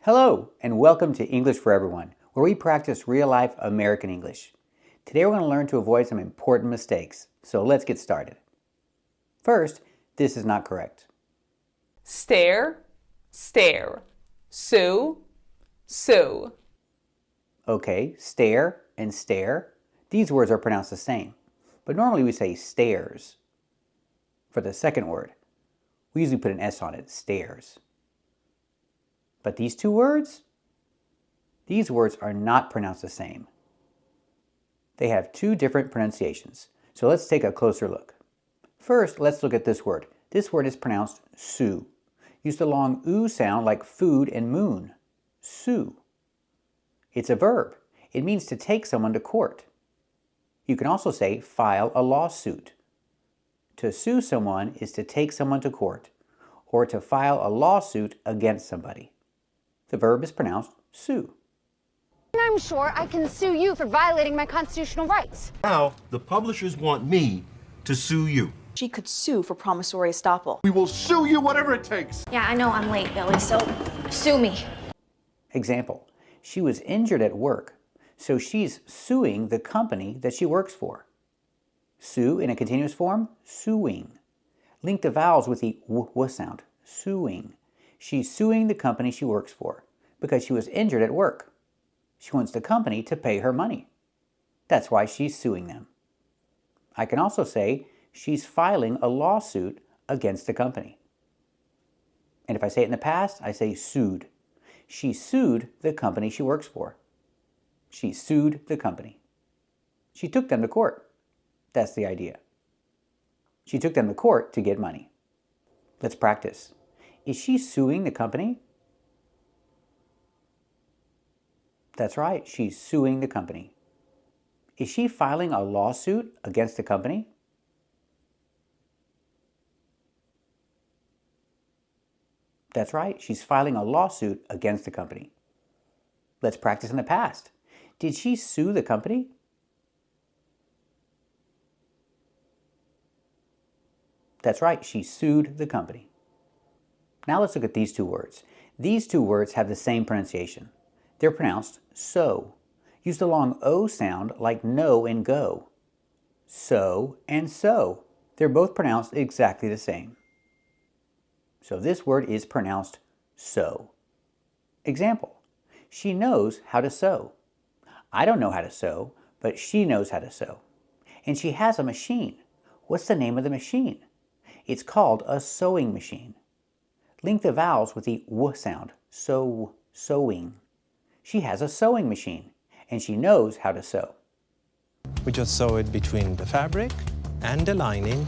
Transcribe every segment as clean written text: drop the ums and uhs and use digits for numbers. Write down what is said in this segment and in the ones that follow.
Hello, and welcome to English for Everyone, where we practice real-life American English. Today we're going to learn to avoid some important mistakes, so let's get started. First, this is not correct. Stare, stare. Sue, sue. Okay, stare and stare. These words are pronounced the same, but normally we say stairs. For the second word, we usually put an S on it, stairs. But these two words? These words are not pronounced the same. They have two different pronunciations, so let's take a closer look. First, let's look at this word. This word is pronounced sue. Use the long oo sound like food and moon. Sue. It's a verb. It means to take someone to court. You can also say file a lawsuit. To sue someone is to take someone to court, or to file a lawsuit against somebody. The verb is pronounced sue. I'm sure I can sue you for violating my constitutional rights. Now, the publishers want me to sue you. She could sue for promissory estoppel. We will sue you whatever it takes. Yeah, I know I'm late, Billy, so sue me. Example, she was injured at work, so she's suing the company that she works for. Sue in a continuous form, suing. Link the vowels with the w sound, suing. She's suing the company she works for because she was injured at work. She wants the company to pay her money. That's why she's suing them. I can also say she's filing a lawsuit against the company. And if I say it in the past, I say sued. She sued the company she works for. She sued the company. She took them to court. That's the idea. She took them to court to get money. Let's practice. Is she suing the company? That's right, she's suing the company. Is she filing a lawsuit against the company? That's right, she's filing a lawsuit against the company. Let's practice in the past. Did she sue the company? That's right, she sued the company. Now let's look at these two words. These two words have the same pronunciation. They're pronounced so. Use the long O sound like no and go. So and so. They're both pronounced exactly the same. So this word is pronounced so. Example, she knows how to sew. I don't know how to sew, but she knows how to sew. And she has a machine. What's the name of the machine? It's called a sewing machine. Link the vowels with the w sound, so, sewing. She has a sewing machine, and she knows how to sew. We just sew it between the fabric and the lining.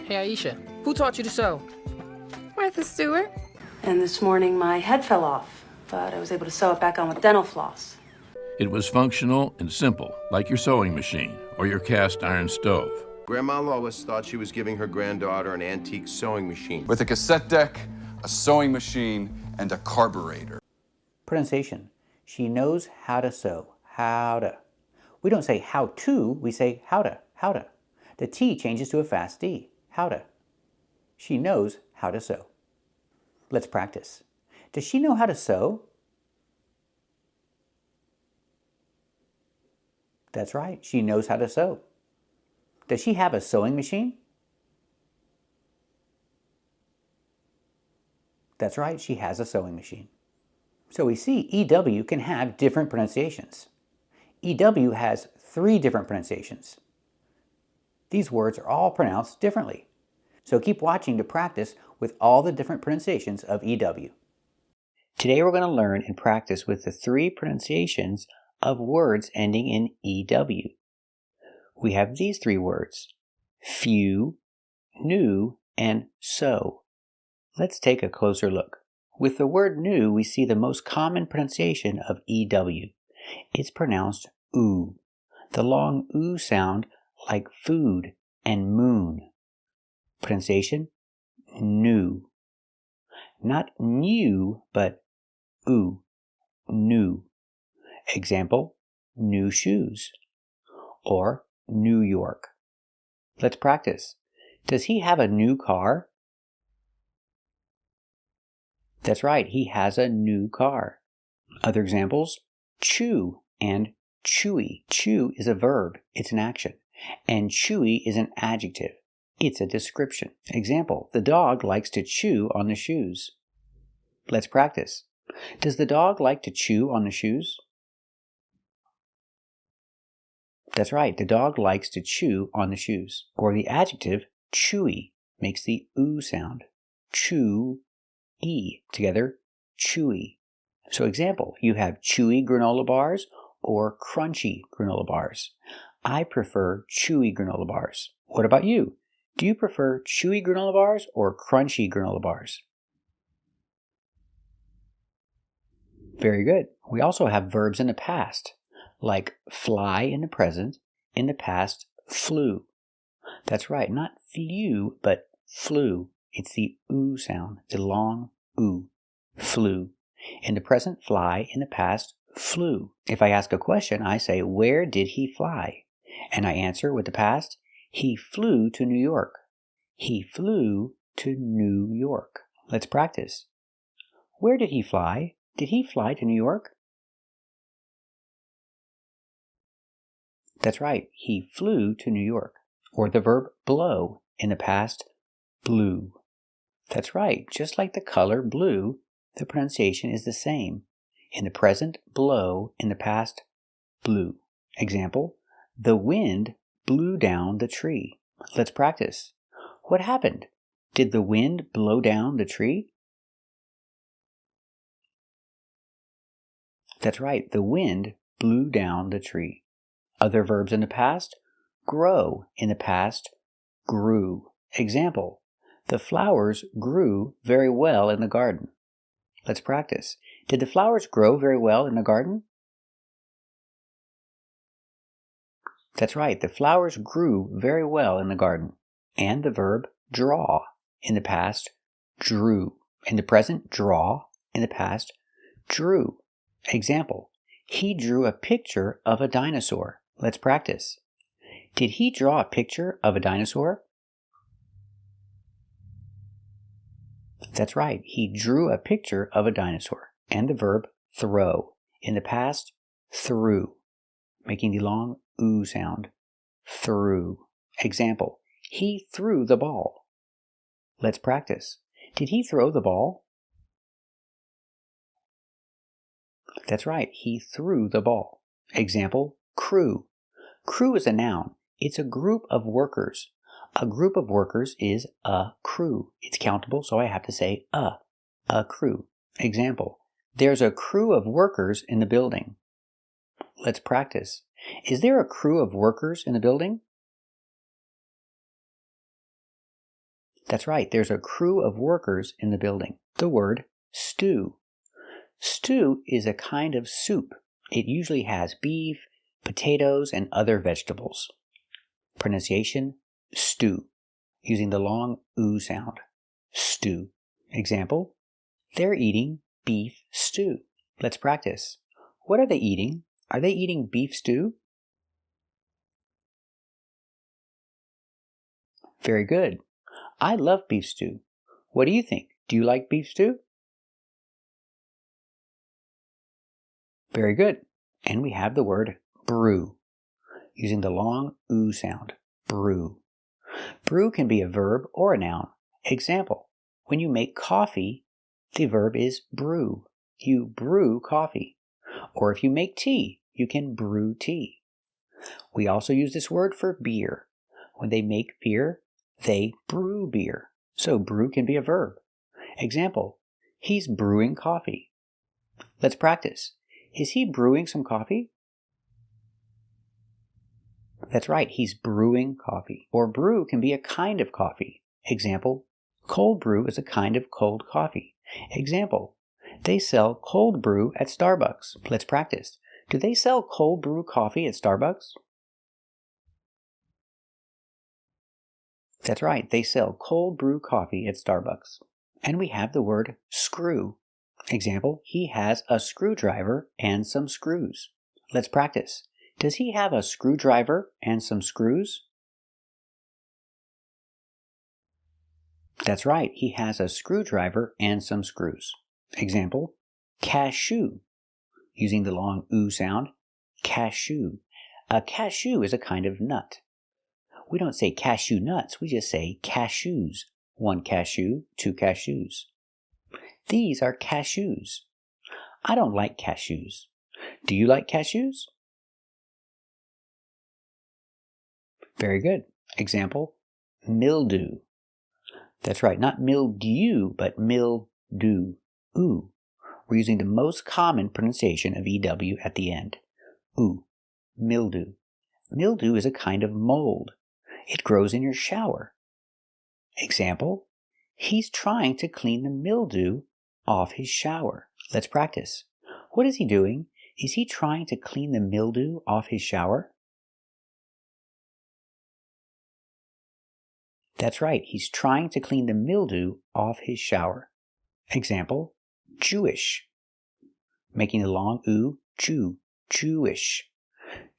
Hey Aisha, who taught you to sew? Martha Stewart. And this morning my head fell off, but I was able to sew it back on with dental floss. It was functional and simple, like your sewing machine or your cast iron stove. Grandma Lois thought she was giving her granddaughter an antique sewing machine. With a cassette deck, a sewing machine, and a carburetor. Pronunciation. She knows how to sew. How to. We don't say how to, we say how to, how to. The T changes to a fast D. How to. She knows how to sew. Let's practice. Does she know how to sew? That's right, she knows how to sew. Does she have a sewing machine? That's right, she has a sewing machine. So we see EW can have different pronunciations. EW has 3 different pronunciations. These words are all pronounced differently. So keep watching to practice with all the different pronunciations of EW. Today we're going to learn and practice with the 3 pronunciations of words ending in EW. We have these 3 words: few, new, and so. Let's take a closer look. With the word new, we see the most common pronunciation of EW. It's pronounced oo. The long oo sound like food and moon. Pronunciation, new. Not new, but oo, new. Example, new shoes. Or New York. Let's practice. Does he have a new car? That's right, he has a new car. Other examples, chew and chewy. Chew is a verb, it's an action. And chewy is an adjective, it's a description. Example, the dog likes to chew on the shoes. Let's practice. Does the dog like to chew on the shoes? That's right, the dog likes to chew on the shoes. Or the adjective chewy makes the oo sound. Chew-y. Together, chewy. So example, you have chewy granola bars or crunchy granola bars. I prefer chewy granola bars. What about you? Do you prefer chewy granola bars or crunchy granola bars? Very good. We also have verbs in the past, like fly in the present, in the past, flew. That's right, not flew, but flew. It's the oo sound, the long oo, flew. In the present, fly. In the past, flew. If I ask a question, I say, where did he fly? And I answer with the past, he flew to New York. He flew to New York. Let's practice. Where did he fly? Did he fly to New York? That's right, he flew to New York. Or the verb blow. In the past, blew. That's right, just like the color blue, the pronunciation is the same. In the present, blow. In the past, blew. Example, the wind blew down the tree. Let's practice. What happened? Did the wind blow down the tree? That's right, the wind blew down the tree. Other verbs in the past, grow. In the past, grew. Example, the flowers grew very well in the garden. Let's practice. Did the flowers grow very well in the garden? That's right, the flowers grew very well in the garden. And the verb draw. In the past, drew. In the present, draw. In the past, drew. Example, he drew a picture of a dinosaur. Let's practice. Did he draw a picture of a dinosaur? That's right, he drew a picture of a dinosaur. And the verb throw. In the past, threw, making the long oo sound. Threw. Example, he threw the ball. Let's practice. Did he throw the ball? That's right, he threw the ball. Example, crew. Crew is a noun. It's a group of workers. A group of workers is a crew. It's countable, so I have to say a crew. Example, there's a crew of workers in the building. Let's practice. Is there a crew of workers in the building? That's right, there's a crew of workers in the building. The word stew. Stew is a kind of soup. It usually has beef, potatoes, and other vegetables. Pronunciation, stew, using the long oo sound. Stew. Example, they're eating beef stew. Let's practice. What are they eating? Are they eating beef stew? Very good. I love beef stew. What do you think? Do you like beef stew? Very good. And we have the word brew, using the long oo sound. Brew. Brew can be a verb or a noun. Example, when you make coffee, the verb is brew. You brew coffee. Or if you make tea, you can brew tea. We also use this word for beer. When they make beer, they brew beer. So brew can be a verb. Example, he's brewing coffee. Let's practice. Is he brewing some coffee? That's right, he's brewing coffee. Or brew can be a kind of coffee. Example, cold brew is a kind of cold coffee. Example, they sell cold brew at Starbucks. Let's practice. Do they sell cold brew coffee at Starbucks? That's right, they sell cold brew coffee at Starbucks. And we have the word screw. Example, he has a screwdriver and some screws. Let's practice. Does he have a screwdriver and some screws? That's right, he has a screwdriver and some screws. Example, cashew. using the long oo sound. Cashew. A cashew is a kind of nut. We don't say cashew nuts, we just say cashews. 1 cashew, 2 cashews. These are cashews. I don't like cashews. Do you like cashews? Very good. Example, mildew. That's right, not mildew, but mildew. Ooh. We're using the most common pronunciation of EW at the end. Ooh. Mildew. Mildew is a kind of mold. It grows in your shower. Example, he's trying to clean the mildew off his shower. Let's practice. What is he doing? Is he trying to clean the mildew off his shower? That's right, he's trying to clean the mildew off his shower. Example, Jewish. Making the long oo, Jew, Jewish.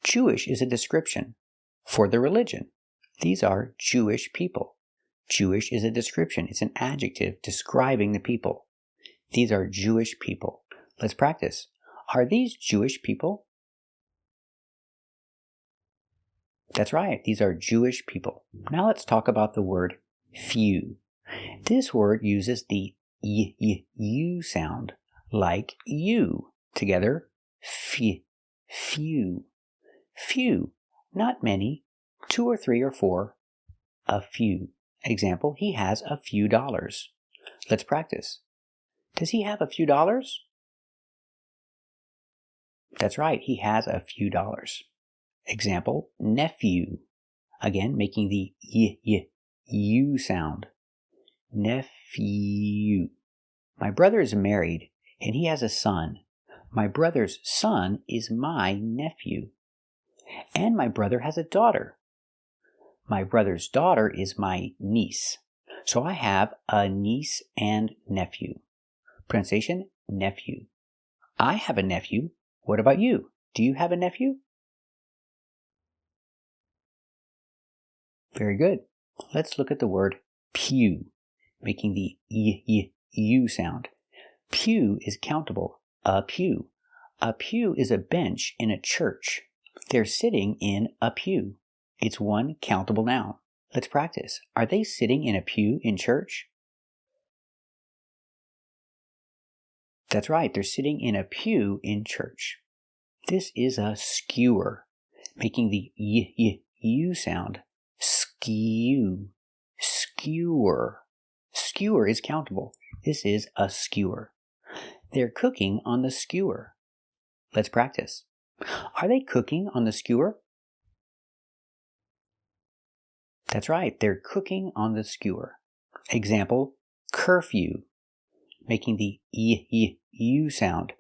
Jewish is a description for the religion. These are Jewish people. Jewish is a description. It's an adjective describing the people. These are Jewish people. Let's practice. Are these Jewish people? That's right. These are Jewish people. Now let's talk about the word few. This word uses the y-u sound, like you. Together, few. Few. Not many. 2 or 3 or 4. A few. Example, he has a few dollars. Let's practice. Does he have a few dollars? That's right, he has a few dollars. Example, nephew. Again, making the y-u sound. Nephew. My brother is married and he has a son. My brother's son is my nephew. And my brother has a daughter. My brother's daughter is my niece. So I have a niece and nephew. Pronunciation, nephew. I have a nephew. What about you? Do you have a nephew? Very good. Let's look at the word pew, making the y-u sound. Pew is countable. A pew. A pew is a bench in a church. They're sitting in a pew. It's one countable noun. Let's practice. Are they sitting in a pew in church? That's right, they're sitting in a pew in church. This is a skewer, making the y-u sound. Skew. Skewer. Skewer is countable. This is a skewer. They're cooking on the skewer. Let's practice. Are they cooking on the skewer? That's right, they're cooking on the skewer. Example, curfew, making the y-u sound.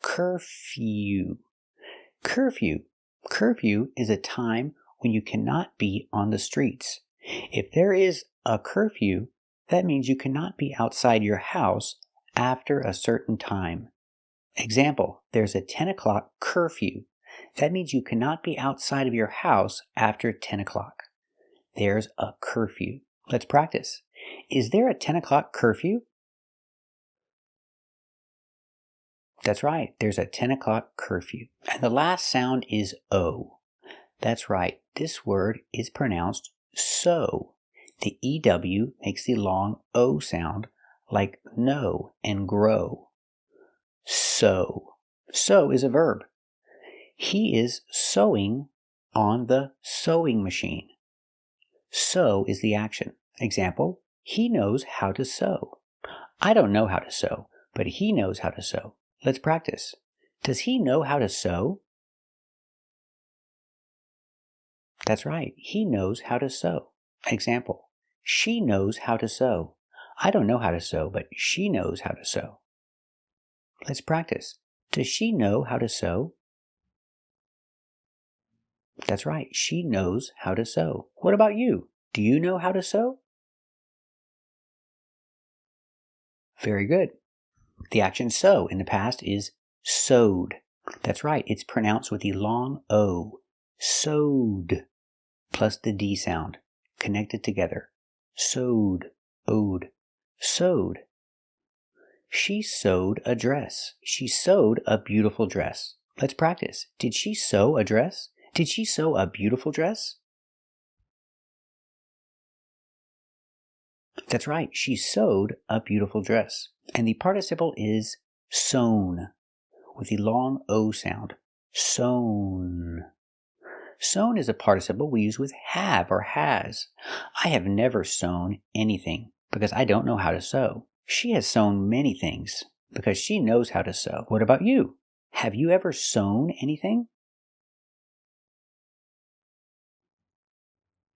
Curfew. Curfew. Curfew is a time when you cannot be on the streets. If there is a curfew, that means you cannot be outside your house after a certain time. Example, there's a 10 o'clock curfew. That means you cannot be outside of your house after 10 o'clock. There's a curfew. Let's practice. Is there a 10 o'clock curfew? That's right, there's a 10 o'clock curfew. And the last sound is O. That's right, this word is pronounced so. The EW makes the long O sound like know and grow. Sow. Sow is a verb. He is sewing on the sewing machine. Sew is the action. Example, he knows how to sew. I don't know how to sew, but he knows how to sew. Let's practice. Does he know how to sew? That's right, he knows how to sew. Example, she knows how to sew. I don't know how to sew, but she knows how to sew. Let's practice. Does she know how to sew? That's right, she knows how to sew. What about you? Do you know how to sew? Very good. The action sew in the past is sewed. That's right, it's pronounced with the long O. Sewed. Plus the D sound. Connected together. Sewed. Ode. Sewed. She sewed a dress. She sewed a beautiful dress. Let's practice. Did she sew a dress? Did she sew a beautiful dress? That's right. She sewed a beautiful dress. And the participle is sewn with the long O sound. Sewn. Sewn is a participle we use with have or has. I have never sewn anything because I don't know how to sew. She has sewn many things because she knows how to sew. What about you? Have you ever sewn anything?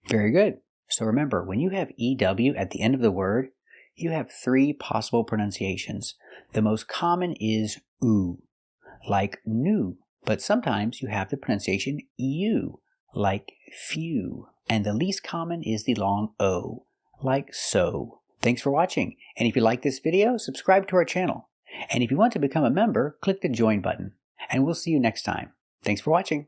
Very good. So remember, when you have EW at the end of the word, you have three possible pronunciations. The most common is oo, like new, but sometimes you have the pronunciation EU, like few. And the least common is the long O, like so. Thanks for watching, and if you like this video, subscribe to our channel. And if you want to become a member, click the join button. And we'll see you next time. Thanks for watching.